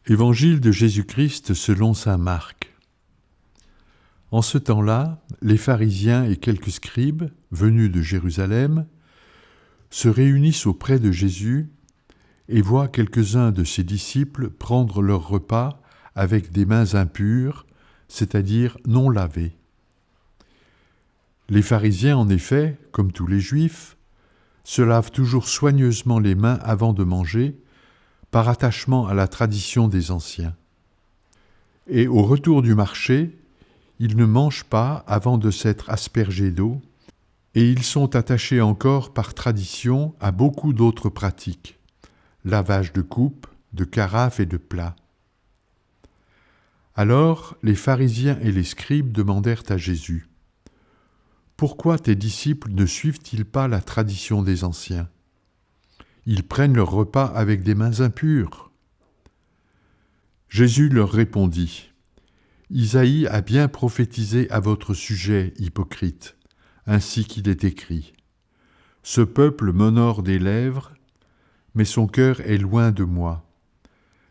Évangile de Jésus-Christ selon saint Marc. En ce temps-là, les pharisiens et quelques scribes, venus de Jérusalem, se réunissent auprès de Jésus et voient quelques-uns de ses disciples prendre leur repas avec des mains impures, c'est-à-dire non lavées. Les pharisiens, en effet, comme tous les Juifs, se lavent toujours soigneusement les mains avant de manger, par attachement à la tradition des anciens. Et au retour du marché, ils ne mangent pas avant de s'être aspergés d'eau, et ils sont attachés encore par tradition à beaucoup d'autres pratiques, lavage de coupes, de carafes et de plats. Alors les pharisiens et les scribes demandèrent à Jésus : « Pourquoi tes disciples ne suivent-ils pas la tradition des anciens ? Ils prennent leur repas avec des mains impures. » Jésus leur répondit : « Isaïe a bien prophétisé à votre sujet, hypocrite, ainsi qu'il est écrit. Ce peuple m'honore des lèvres, mais son cœur est loin de moi.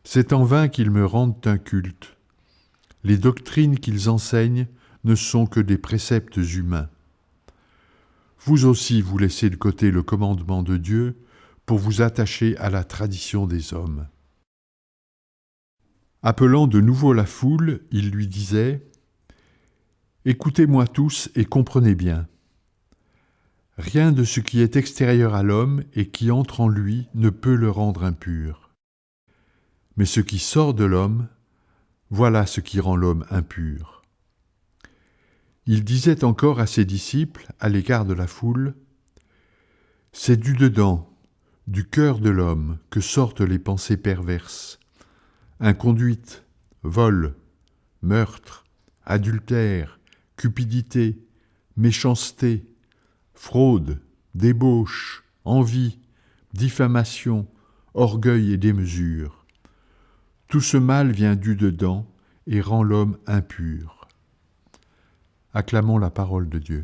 C'est en vain qu'ils me rendent un culte. Les doctrines qu'ils enseignent ne sont que des préceptes humains. Vous aussi, vous laissez de côté le commandement de Dieu pour vous attacher à la tradition des hommes. » Appelant de nouveau la foule, il lui disait : « Écoutez-moi tous et comprenez bien. Rien de ce qui est extérieur à l'homme et qui entre en lui ne peut le rendre impur. Mais ce qui sort de l'homme, voilà ce qui rend l'homme impur. » Il disait encore à ses disciples, à l'égard de la foule : « C'est du dedans, du cœur de l'homme, que sortent les pensées perverses, inconduite, vol, meurtre, adultère, cupidité, méchanceté, fraude, débauche, envie, diffamation, orgueil et démesure. Tout ce mal vient du dedans et rend l'homme impur. » Acclamons la parole de Dieu.